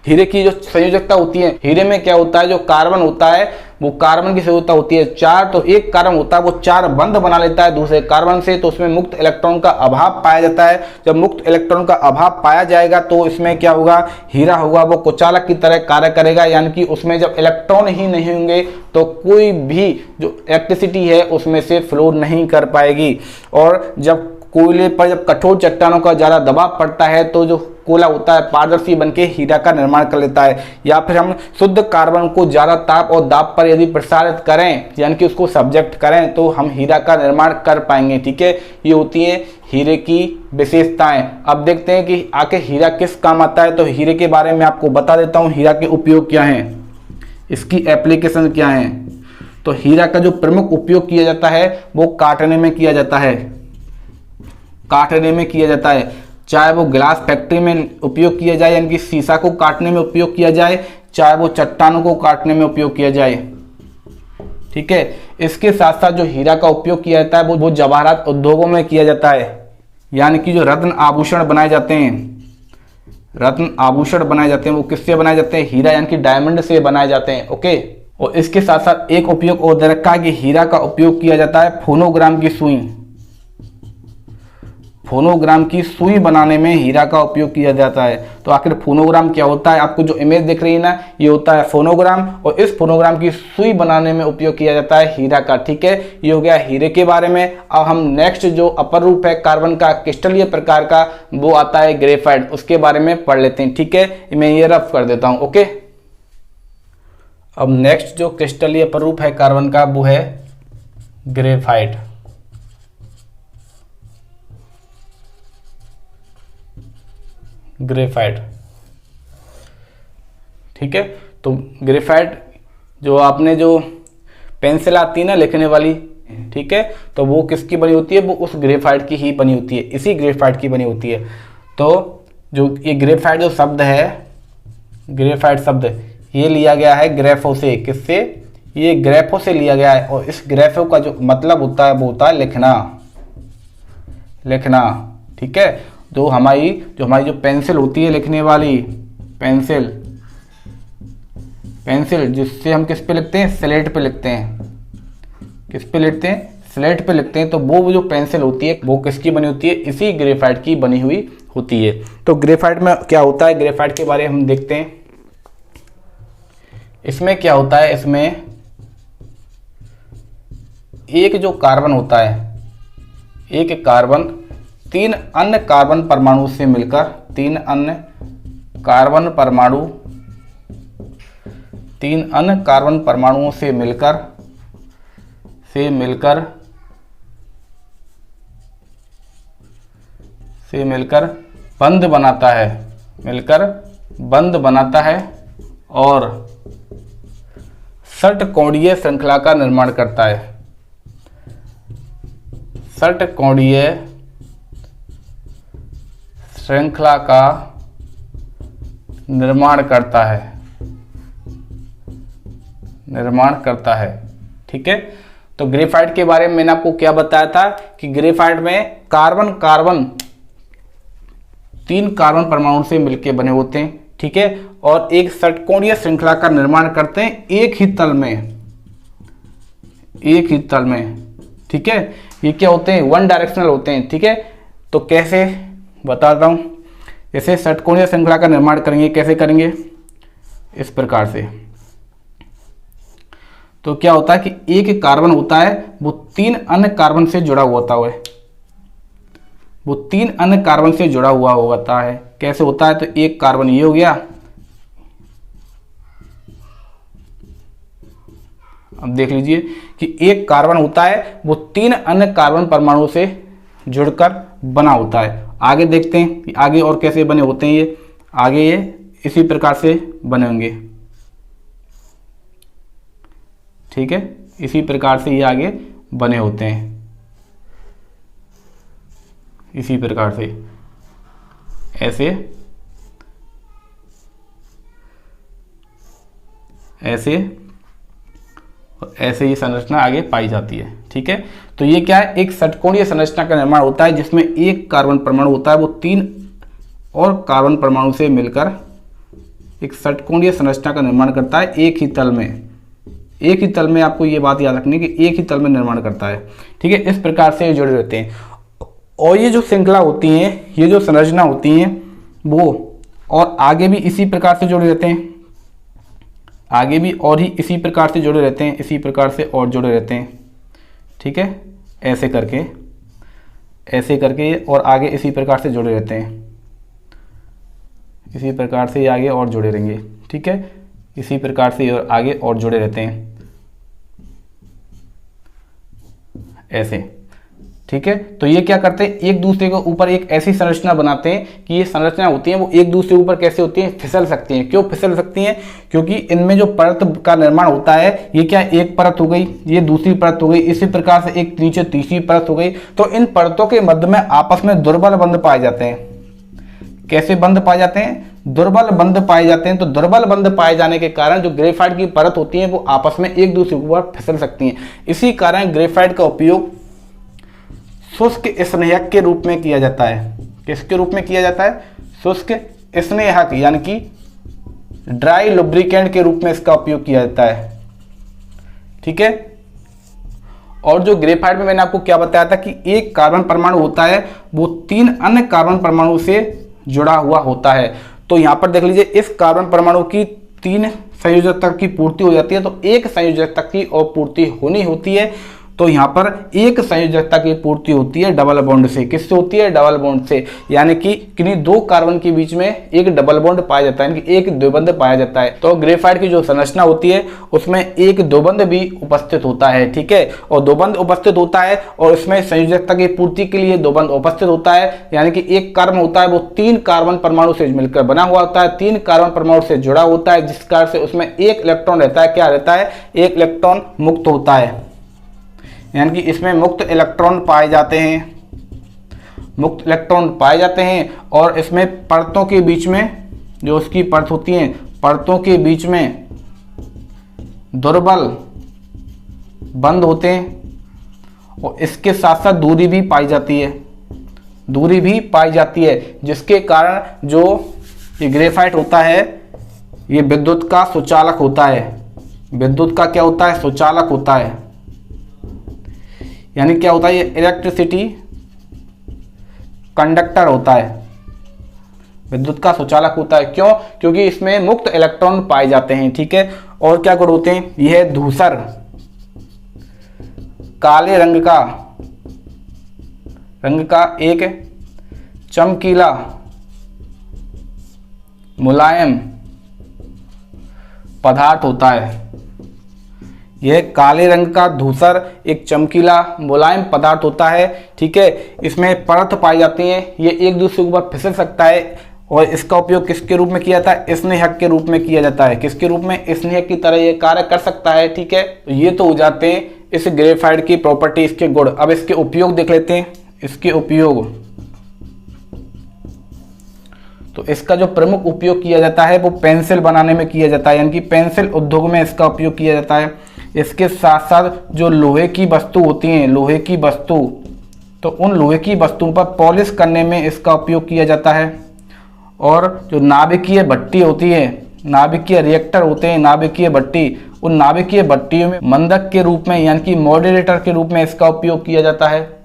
हीरे की जो संयोजकता होती है, हीरे में क्या होता है, जो कार्बन होता है वो कार्बन की संयोजकता होती है 4, तो एक कार्बन होता है वो 4 बंध बना लेता है दूसरे कार्बन से, तो उसमें मुक्त इलेक्ट्रॉन का अभाव पाया जाता है। जब मुक्त इलेक्ट्रॉन का अभाव पाया जाएगा तो इसमें क्या होगा, हीरा होगा वो कुचालक की तरह कार्य करेगा, यानी कि उसमें जब इलेक्ट्रॉन ही नहीं होंगे तो कोई भी जो इलेक्ट्रिसिटी है उसमें से फ्लो नहीं कर पाएगी। और जब कोयले पर जब कठोर चट्टानों का ज्यादा दबाव पड़ता है तो जो कोयला होता है पारदर्शी बनके हीरा का निर्माण कर लेता है। या फिर हम शुद्ध कार्बन को ज्यादा ताप और दाब पर यदि प्रसारित करें, यानी कि उसको सब्जेक्ट करें, तो हम हीरा का निर्माण कर पाएंगे। ठीक है, ये होती है हीरे की विशेषताएं। अब देखते हैं कि आखिर हीरा किस काम आता है। तो हीरे के बारे में आपको बता देता हूँ, हीरा के उपयोग क्या हैं, इसकी एप्लीकेशन क्या है। तो हीरा का जो प्रमुख उपयोग किया जाता है वो काटने में किया जाता है, काटने में किया जाता है, चाहे वो ग्लास फैक्ट्री में उपयोग किया जाए, यानी कि शीशा को काटने में उपयोग किया जाए, चाहे वो चट्टानों को काटने में उपयोग किया जाए। ठीक है, इसके साथ साथ जो हीरा का उपयोग किया जाता है वो जवाहरात उद्योगों में किया जाता है, यानी कि जो रत्न आभूषण बनाए जाते हैं, रत्न आभूषण बनाए जाते हैं वो किससे बनाए जाते हैं, हीरा यानी कि डायमंड से बनाए जाते हैं। ओके, और इसके साथ साथ एक उपयोग और दे रखा है कि हीरा का उपयोग किया जाता है फोनोग्राम की सुई, फोनोग्राम की सुई बनाने में हीरा का उपयोग किया जाता है। तो आखिर फोनोग्राम क्या होता है? आपको जो इमेज दिख रही है ना, ये होता है फोनोग्राम, और इस फोनोग्राम की सुई बनाने में उपयोग किया जाता है हीरा का। ठीक है, ये हो गया हीरे के बारे में। अब हम नेक्स्ट जो अपर रूप है कार्बन का क्रिस्टलीय प्रकार का, वो आता है ग्रेफाइट, उसके बारे में पढ़ लेते हैं। ठीक है, मैं ये रफ कर देता हूं। ओके, अब नेक्स्ट जो क्रिस्टलीय अपर रूप है कार्बन का, वो है ग्रेफाइट। ग्रेफाइट, ठीक है। तो ग्रेफाइट जो आपने जो पेंसिल आती है ना लिखने वाली, ठीक है, तो वो किसकी बनी होती है? वो उस ग्रेफाइट की ही बनी होती है, इसी ग्रेफाइट की बनी होती है। तो जो ये ग्रेफाइट जो शब्द है, ग्रेफाइट शब्द ये लिया गया है ग्रेफो से। किससे? ये ग्रेफो से लिया गया है, और इस ग्रेफो का जो मतलब होता है वो होता है लिखना, लिखना। ठीक है, तो हमारी जो पेंसिल होती है लिखने वाली पेंसिल, पेंसिल जिससे हम किस पे लिखते हैं? स्लेट पे लिखते हैं। किस पे लिखते हैं? स्लेट पे लिखते हैं। तो वो जो पेंसिल होती है वो किसकी बनी होती है? इसी ग्रेफाइट की बनी हुई होती है। तो ग्रेफाइट में क्या होता है, ग्रेफाइट के बारे में हम देखते हैं। इसमें क्या होता है, इसमें एक जो कार्बन होता है, एक कार्बन 3 अन्य कार्बन परमाणु से मिलकर, 3 अन्य कार्बन परमाणु, 3 अन्य कार्बन परमाणुओं से मिलकर बंध बनाता है, मिलकर बंध बनाता है और षटकोणीय श्रृंखला का निर्माण करता है। षटकोणीय श्रृंखला का निर्माण करता है, ठीक है। तो ग्रेफाइट के बारे में मैंने आपको क्या बताया था कि ग्रेफाइट में कार्बन 3 कार्बन परमाणु से मिलकर बने होते हैं, ठीक है, और एक षटकोणीय श्रृंखला का निर्माण करते हैं एक ही तल में, ठीक है। ये क्या होते हैं? 1 डायरेक्शनल होते हैं, ठीक है। तो कैसे बताता हूं, जैसे षटकोणीय श्रृंखला का निर्माण करेंगे, कैसे करेंगे? इस प्रकार से। तो क्या होता है कि एक कार्बन होता है वो 3 अन्य कार्बन से जुड़ा हुआ होता है, वो 3 अन्य कार्बन से जुड़ा हुआ होता है। कैसे होता है? तो एक कार्बन ये हो गया, अब देख लीजिए कि एक कार्बन होता है वो 3 अन्य कार्बन परमाणु से जुड़कर बना होता है। आगे देखते हैं कि आगे और कैसे बने होते हैं ये। आगे ये इसी प्रकार से बने होंगे, ठीक है, इसी प्रकार से ये आगे बने होते हैं, इसी प्रकार से ऐसे और ऐसे ये संरचना आगे पाई जाती है, ठीक है। तो ये क्या है? एक षटकोणीय संरचना का निर्माण होता है जिसमें एक कार्बन परमाणु होता है वो 3 और कार्बन परमाणु से मिलकर एक षटकोणीय संरचना का निर्माण करता है एक ही तल में। आपको ये बात याद रखनी है कि एक ही तल में निर्माण करता है, ठीक है। इस प्रकार से जुड़े रहते हैं, और ये जो श्रृंखला होती हैं, ये जो संरचना होती हैं वो और आगे भी इसी प्रकार से जुड़े रहते हैं, आगे भी और ही इसी प्रकार से जुड़े रहते हैं, इसी प्रकार से और जुड़े रहते हैं, ठीक है। ऐसे करके और आगे इसी प्रकार से जुड़े रहते हैं, इसी प्रकार से ये आगे और जुड़े रहेंगे, ठीक है। इसी प्रकार से और आगे और जुड़े रहते हैं ऐसे, ठीक है। तो ये क्या करते हैं? एक दूसरे के ऊपर एक ऐसी संरचना बनाते हैं कि ये संरचना होती है वो एक दूसरे के ऊपर कैसे होती हैं? फिसल सकती हैं। क्यों फिसल सकती हैं? क्योंकि इनमें जो परत का निर्माण होता है, ये क्या, एक परत हो गई, ये दूसरी परत हो गई, इसी प्रकार से एक नीचे तीसरी परत हो गई। तो इन परतों के मध्य में आपस में दुर्बल बंध पाए जाते हैं। कैसे बंध पाए जाते हैं? दुर्बल बंध पाए जाते हैं। तो दुर्बल बंध पाए जाने के कारण जो ग्रेफाइट की परत होती है वो आपस में एक दूसरे के ऊपर फिसल सकती हैं। इसी कारण ग्रेफाइट का उपयोग शुष्क स्नेहक के रूप में किया जाता है। किसके रूप में किया जाता है? शुष्क स्नेहक, यानी कि ड्राई लुब्रिकेंट के रूप में इसका उपयोग किया जाता है, ठीक है। और जो ग्रेफाइट में मैंने आपको क्या बताया था कि एक कार्बन परमाणु होता है वो 3 अन्य कार्बन परमाणु से जुड़ा हुआ होता है। तो यहाँ पर देख लीजिए, इस कार्बन परमाणु की 3 संयोजकता की पूर्ति हो जाती है, तो एक संयोजकता की और पूर्ति होनी होती है। तो यहाँ पर एक संयोजकता की पूर्ति होती है डबल बॉन्ड से। किससे होती है? डबल बॉन्ड से। यानी कि किन्हीं 2 कार्बन के बीच में एक डबल बॉन्ड पाया जाता है, यानी कि एक द्विबंध पाया जाता है। तो ग्रेफाइट की जो संरचना होती है उसमें एक द्विबंध भी उपस्थित होता है, ठीक है। और द्विबंध उपस्थित होता है और इसमें संयोजकता की पूर्ति के लिए द्विबंध उपस्थित होता है। यानी कि एक कार्बन होता है वो 3 कार्बन परमाणु से मिलकर बना हुआ होता है, 3 कार्बन परमाणु से जुड़ा होता है, जिस कारण से उसमें एक इलेक्ट्रॉन रहता है। क्या रहता है? एक इलेक्ट्रॉन मुक्त होता है, यानी कि इसमें मुक्त इलेक्ट्रॉन पाए जाते हैं, मुक्त इलेक्ट्रॉन पाए जाते हैं। और इसमें परतों के बीच में, जो उसकी परत होती हैं, परतों के बीच में दुर्बल बंध होते हैं और इसके साथ साथ दूरी भी पाई जाती है, दूरी भी पाई जाती है, जिसके कारण जो ये ग्रेफाइट होता है ये विद्युत का सुचालक होता है। विद्युत का क्या होता है? सुचालक होता है। यानी क्या होता है? ये इलेक्ट्रिसिटी कंडक्टर होता है, विद्युत का सुचालक होता है। क्यों? क्योंकि इसमें मुक्त इलेक्ट्रॉन पाए जाते हैं, ठीक है। और क्या गुण होते हैं? यह है धूसर, काले रंग का एक चमकीला मुलायम पदार्थ होता है। यह काले रंग का धूसर एक चमकीला मुलायम पदार्थ होता है, ठीक है। इसमें परत पाई जाती है, ये एक दूसरे के ऊपर फिसल सकता है और इसका उपयोग किसके रूप में किया जाता है? स्नेहक के रूप में किया जाता है। किसके रूप में? स्नेहक की तरह ये कार्य कर सकता है, ठीक है। तो ये तो हो जाते हैं इस ग्रेफाइट की प्रॉपर्टी, इसके गुण। अब इसके उपयोग देख लेते हैं। इसके उपयोग, तो इसका जो प्रमुख उपयोग किया जाता है वो पेंसिल बनाने में किया जाता है, यानी कि पेंसिल उद्योग में इसका उपयोग किया जाता है। इसके साथ साथ जो लोहे की वस्तु होती हैं, लोहे की वस्तु, तो उन लोहे की वस्तुओं पर पॉलिश करने में इसका उपयोग किया जाता है। और जो नाभिकीय भट्टी होती है, नाभिकीय रिएक्टर होते हैं, नाभिकीय भट्टी, उन नाभिकीय भट्टियों में मंदक के रूप में, यानी कि मॉडरेटर के रूप में इसका उपयोग किया जाता है।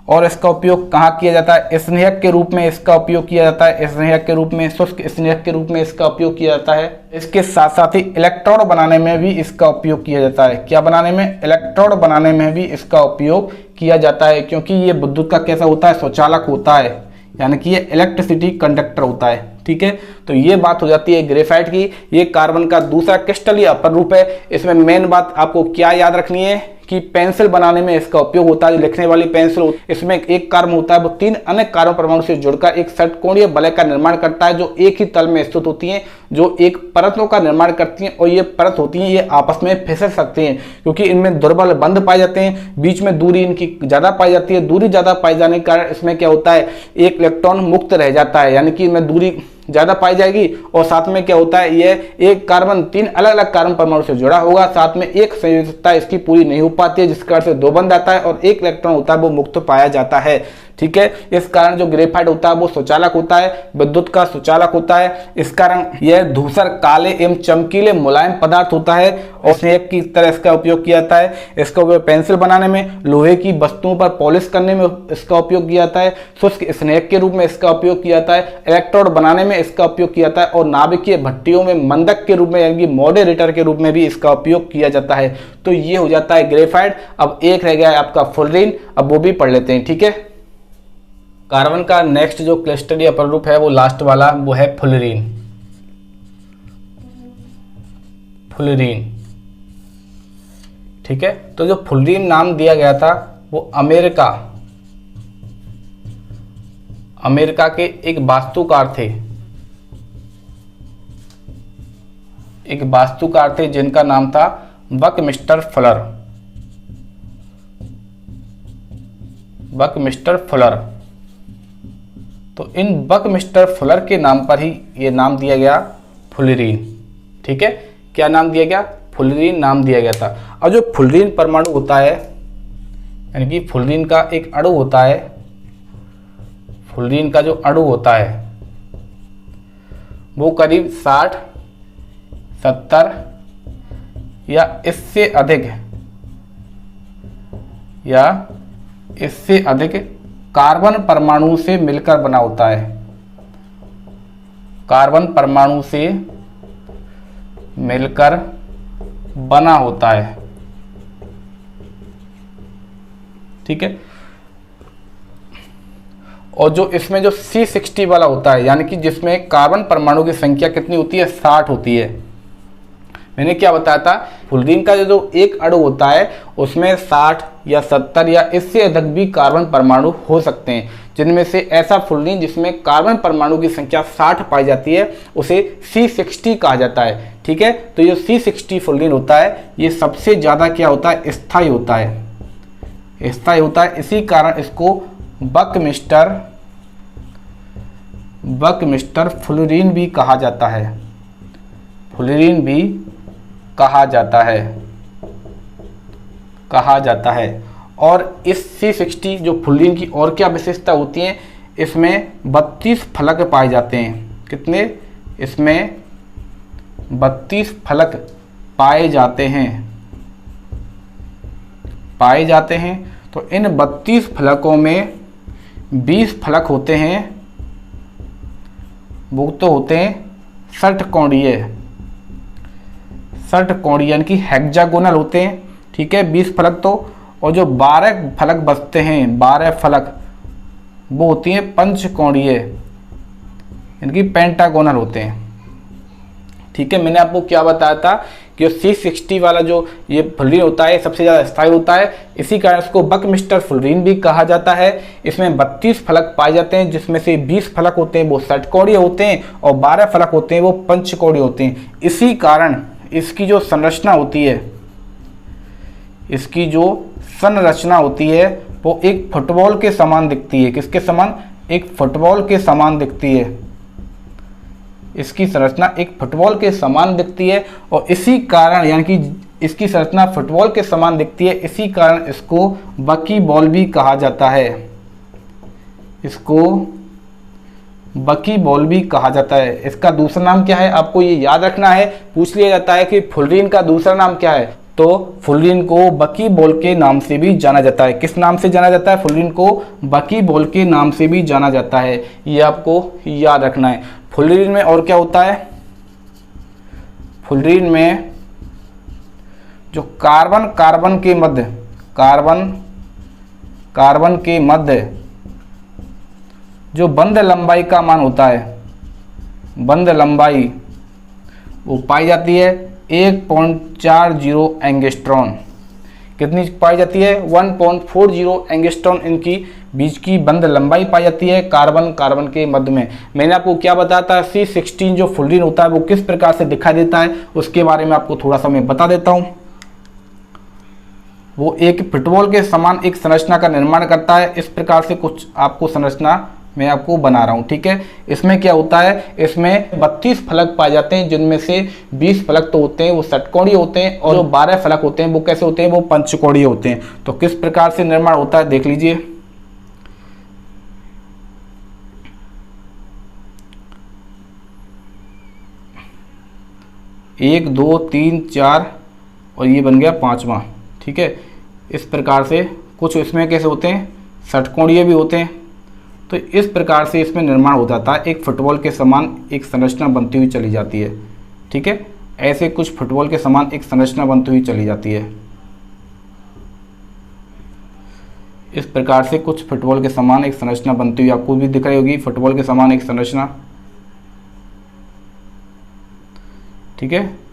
और इसका उपयोग कहाँ किया जाता है? स्नेहक के रूप में इसका उपयोग किया जाता है, स्नेहक के रूप में, शुष्क स्नेहक के रूप में इसका उपयोग किया जाता है। इसके साथ साथ ही इलेक्ट्रोड बनाने में भी इसका उपयोग किया जाता है। क्या बनाने में? इलेक्ट्रोड बनाने में भी इसका उपयोग किया जाता है, क्योंकि ये विद्युत का कैसा होता है? सुचालक होता है, यानी कि ये इलेक्ट्रिसिटी कंडक्टर होता है, ठीक है। तो ये बात हो जाती है ग्रेफाइट की। ये कार्बन का दूसरा क्रिस्टलीय अपर रूप है। इसमें मेन बात आपको क्या याद रखनी है कि पेंसिल बनाने में इसका उपयोग होता है, लिखने वाली पेंसिल। इसमें एक कार्बन होता है वो 3 अन्य कार्बन परमाणु से जुड़कर एक षटकोणीय वलय का निर्माण करता है, जो एक ही तल में स्थित होती हैं, जो एक परतों का निर्माण करती हैं। और ये परत होती हैं, ये आपस में फिसल सकती हैं, क्योंकि इनमें दुर्बल बंध पाए जाते हैं, बीच में दूरी इनकी ज़्यादा पाई जाती है। दूरी ज़्यादा पाए जाने के कारण इसमें क्या होता है? एक इलेक्ट्रॉन मुक्त रह जाता है, यानी कि इनमें दूरी ज़्यादा पाई जाएगी। और साथ में क्या होता है? ये एक कार्बन 3 अलग अलग कार्बन परमाणु से जुड़ा होगा, साथ में एक संयोजकता इसकी पूरी नहीं हो पाती है, जिस कारण से 2 बंध आता है और एक इलेक्ट्रॉन होता है वो मुक्त पाया जाता है, ठीक है। इस कारण जो ग्रेफाइट होता है वो सुचालक होता है, विद्युत का सुचालक होता है। इस कारण यह धूसर, काले एवं चमकीले मुलायम पदार्थ होता है और स्नेहक की तरह इसका उपयोग किया जाता है। इसका उपयोग पेंसिल बनाने में, लोहे की वस्तुओं पर पॉलिश करने में इसका उपयोग किया जाता है, शुष्क स्नेहक के रूप में इसका उपयोग किया जाता है, इलेक्ट्रोड बनाने में इसका उपयोग किया जाता है और नाभिकीय भट्टियों में मंदक के रूप में, यानी कि मॉडरेटर के रूप में भी इसका उपयोग किया जाता है। तो ये हो जाता है ग्रेफाइट। अब एक रह गया है आपका फुलरीन, अब वो भी पढ़ लेते हैं, ठीक है। कार्बन का नेक्स्ट जो क्लस्टरीय अपर रूप है वो लास्ट वाला, वो है फुलरीन। फुलरीन, ठीक है। तो जो फुलरीन नाम दिया गया था वो अमेरिका के एक वास्तुकार थे, एक वास्तुकार थे जिनका नाम था बकमिस्टर फुलर। बकमिस्टर फुलर, तो इन बकमिस्टर फुलर के नाम पर ही ये नाम दिया गया फुलरीन, ठीक है। क्या नाम दिया गया? फुलरीन नाम दिया गया था। और जो फुलरीन परमाणु होता है, यानी कि फुलरीन का एक अणु होता है, फुलरीन का जो अणु होता है वो करीब 60, 70 या इससे अधिक या इससे अधिक कार्बन परमाणु से मिलकर बना होता है। कार्बन परमाणु से मिलकर बना होता है। ठीक है। और जो इसमें जो C60 वाला होता है, यानी कि जिसमें कार्बन परमाणु की संख्या कितनी होती है, 60 होती है। मैंने क्या बताया था, फ्लोरीन का जो एक अणु होता है उसमें 60 या 70 या इससे अधिक भी कार्बन परमाणु हो सकते हैं, जिनमें से ऐसा फ्लोरीन जिसमें कार्बन परमाणु की संख्या 60 पाई जाती है उसे C60 कहा जाता है। ठीक है। तो ये C60 फ्लोरीन होता है, ये सबसे ज़्यादा क्या होता है, स्थायी होता है, स्थायी होता है। इसी कारण इसको बकमिस्टर फ्लोरीन भी कहा जाता है, फ्लोरीन भी कहा जाता है। और इस C60 जो फ्लोरीन की और क्या विशेषता होती हैं, इसमें 32 फलक पाए जाते हैं। कितने? इसमें 32 फलक पाए जाते हैं। तो इन 32 फलकों में 20 फलक होते हैं, वो तो होते हैं षटकोणीय, यानी कि हेक्सागोनल होते हैं। ठीक है, 20 फलक तो, और जो 12 फलक बचते हैं, 12 फलक, वो होती हैं पंचकोणीय, यानी कि पेंटागोनल होते हैं। ठीक है। मैंने आपको क्या बताया था कि C60 वाला जो ये फ्लोरीन होता है सबसे ज़्यादा स्थायी होता है, इसी कारण इसको बकमिस्टर फ्लोरीन भी कहा जाता है। इसमें 32 फलक पाए जाते हैं, जिसमें से 20 फलक होते हैं वो षटकोणीय होते हैं और 12 फलक होते हैं वो पंचकोणीय होते हैं। इसी कारण इसकी जो संरचना होती है, वो एक फुटबॉल के समान दिखती है। किसके समान? एक फुटबॉल के समान दिखती है। इसकी संरचना एक फुटबॉल के समान दिखती है, और इसी कारण, यानी कि इसकी संरचना फुटबॉल के समान दिखती है, इसी कारण इसको बकी बॉल भी कहा जाता है। इसका दूसरा नाम क्या है, आपको ये याद रखना है। पूछ लिया जाता है कि फ्लोरीन का दूसरा नाम क्या है, तो फ्लोरीन को बकी बॉल के नाम से भी जाना जाता है। किस नाम से जाना जाता है? फ्लोरीन को बकी बॉल के नाम से भी जाना जाता है, ये आपको याद रखना है। फ्लोरीन में और क्या होता है? फ्लोरीन में जो कार्बन के मध्य जो बंध लंबाई का मान होता है, बंध लंबाई, वो पाई जाती है 1.40 एंगस्ट्रॉन। कितनी पाई जाती है? 1.40 एंगस्ट्रॉन इनकी बीच की बंध लंबाई पाई जाती है कार्बन के मध्य में। मैंने आपको क्या बताया था, C16 जो फ्लोरीन होता है वो किस प्रकार से दिखाई देता है, उसके बारे में आपको थोड़ा सा मैं बता देता हूँ। वो एक फुटबॉल के समान एक संरचना का निर्माण करता है। इस प्रकार से कुछ आपको संरचना मैं आपको बना रहा हूँ। ठीक है। इसमें क्या होता है, इसमें 32 फलक पाए जाते हैं, जिनमें से 20 फलक तो होते हैं वो षटकोणीय होते हैं, और जो 12 फलक होते हैं वो कैसे होते हैं, वो पंचकोणीय होते हैं। तो किस प्रकार से निर्माण होता है देख लीजिए। एक, दो, तीन, 4 और ये बन गया 5वां। ठीक है। इस प्रकार से कुछ इसमें कैसे होते हैं, षटकोणीय भी होते हैं। तो इस प्रकार से इसमें निर्माण हो जाता है, एक फुटबॉल के समान एक संरचना बनती हुई चली जाती है। ठीक है। ऐसे कुछ फुटबॉल के समान एक संरचना बनती हुई चली जाती है। इस प्रकार से कुछ फुटबॉल के समान एक संरचना बनती हुई आपको भी दिख रही होगी, फुटबॉल के समान एक संरचना। ठीक है।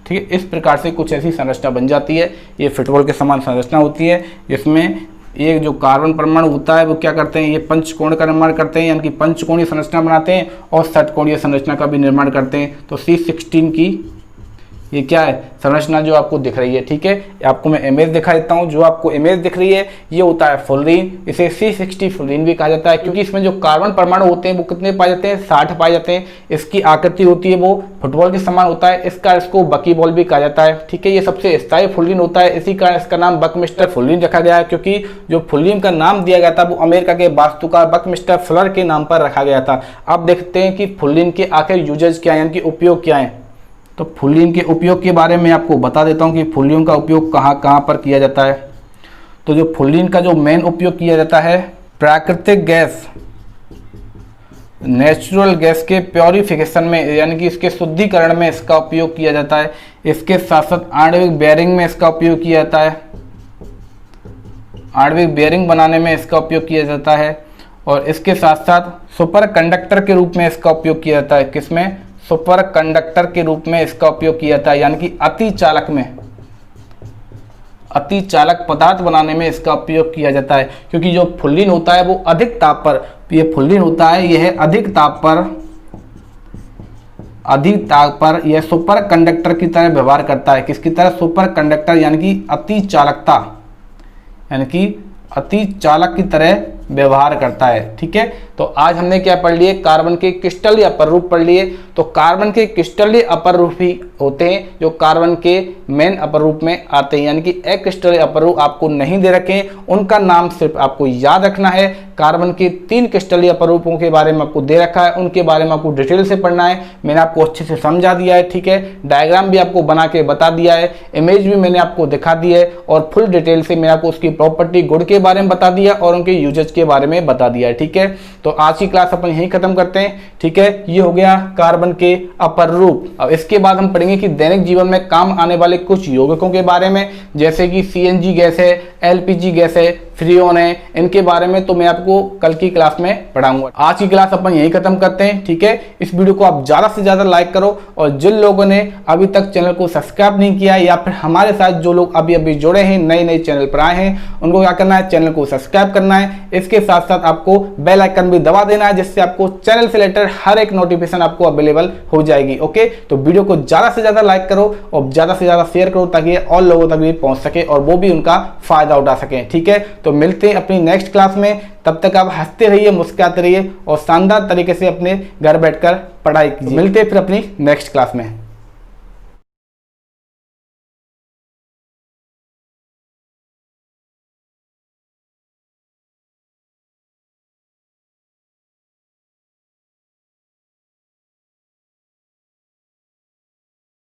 ठीक है। इस प्रकार से कुछ ऐसी संरचना बन जाती है। ये फुटबॉल के समान संरचना होती है, जिसमें एक जो कार्बन परमाणु होता है वो क्या करते हैं, ये पंचकोण का निर्माण करते हैं, यानी कि पंचकोणीय संरचना बनाते हैं, और षटकोणीय संरचना का भी निर्माण करते हैं। तो C16 की ये क्या है, संरचना जो आपको दिख रही है। ठीक है। आपको मैं इमेज दिखा देता हूँ। जो आपको इमेज दिख रही है ये होता है फ्लोरीन। इसे C60 फ्लोरीन भी कहा जाता है, क्योंकि इसमें जो कार्बन परमाणु होते हैं वो कितने पाए जाते हैं, 60 पाए जाते हैं। इसकी आकृति होती है वो फुटबॉल के समान होता है, इसको बकी बॉल भी कहा जाता है। ठीक है। ये सबसे स्थायी फ्लोरीन होता है, इसी कारण इसका नाम बकमिस्टर फ्लोरीन रखा गया है, क्योंकि जो फ्लोरीन का नाम दिया गया था वो अमेरिका के वास्तुकार बकमिस्टर फ्लर के नाम पर रखा गया था। अब देखते हैं कि फ्लोरीन के आखिर यूजेज क्या है, यानी कि उपयोग क्या है। तो फुल्लिन के उपयोग के बारे में आपको बता देता हूँ कि फुल्लिन का उपयोग कहाँ कहाँ पर किया जाता है। तो जो फुल्लिन का जो मेन उपयोग किया जाता है, प्राकृतिक गैस, नेचुरल गैस के प्योरिफिकेशन में, यानी कि इसके शुद्धिकरण में इसका उपयोग किया जाता है। इसके साथ साथ आणविक बेयरिंग में इसका उपयोग किया जाता है, आणविक बेयरिंग बनाने में इसका उपयोग किया जाता है। और इसके साथ साथ सुपर कंडक्टर के रूप में इसका उपयोग किया जाता है। किसमें? सुपर कंडक्टर के रूप में इसका उपयोग किया जाता है, यानी कि अति चालक में, अति चालक पदार्थ बनाने में इसका उपयोग किया जाता है। क्योंकि जो फुल्लिन होता है वो अधिक ताप पर, ये फुल्लिन होता है यह अधिक ताप पर यह सुपर कंडक्टर की तरह व्यवहार करता है। किसकी तरह? सुपर कंडक्टर, यानी कि अति चालकता, यानी कि अति चालक की तरह व्यवहार करता है। ठीक है, तो आज हमने क्या पढ़ लिए? कार्बन के क्रिस्टलीय अपर रूप पढ़ लिए। तो कार्बन के क्रिस्टलीय अपर रूप ही होते हैं जो कार्बन के मेन अपर रूप में आते हैं, यानी कि अक्रिस्टलीय अपर रूप आपको नहीं दे रखे हैं, उनका नाम सिर्फ आपको याद रखना है। कार्बन के 3 क्रिस्टलीय अपर रूपों के बारे में आपको दे रखा है, उनके बारे में आपको डिटेल से पढ़ना है। मैंने आपको अच्छे से समझा दिया है। ठीक है, डायग्राम भी आपको बना के बता दिया है, इमेज भी मैंने आपको दिखा दी है, और फुल डिटेल से मैंने आपको उसकी प्रॉपर्टी, गुण के बारे में बता दिया और उनके यूजेज के बारे में बता दिया है। ठीक है, तो आज की क्लास अपन यहीं खत्म करते हैं। ठीक है, ये हो गया कार्बन के अपर रूप। अब इसके बाद हम पढ़ेंगे कि दैनिक जीवन में काम आने वाले कुछ यौगिकों के बारे में, जैसे कि CNG गैस है, LPG गैस है, फ्रीऑन है, इनके बारे में तो मैं आपको कल की क्लास में पढ़ाऊंगा। आज की क्लास अपन यहीं खत्म करते हैं। ठीक है, इस वीडियो को आप ज्यादा से ज्यादा लाइक करो, और जिन लोगों ने अभी तक चैनल को सब्सक्राइब नहीं किया है, या फिर हमारे साथ जो लोग अभी अभी जुड़े हैं, नए नए चैनल पर आए हैं, उनको क्या करना है? चैनल को सब्सक्राइब करना है। इसके साथ साथ आपको बेल आइकन भी दबा देना है, जिससे आपको चैनल से रिलेटेड हर एक नोटिफिकेशन आपको अवेलेबल हो जाएगी। ओके, तो वीडियो को ज्यादा से ज्यादा लाइक करो और ज्यादा से ज्यादा शेयर करो, ताकि और लोगों तक भी पहुंच सके और वो भी उनका फायदा उठा सकें। ठीक है, तो मिलते हैं अपनी नेक्स्ट क्लास में। तब तक आप हंसते रहिए, मुस्कुराते रहिए और शानदार तरीके से अपने घर बैठकर पढ़ाई कीजिए। मिलते हैं फिर अपनी नेक्स्ट क्लास में।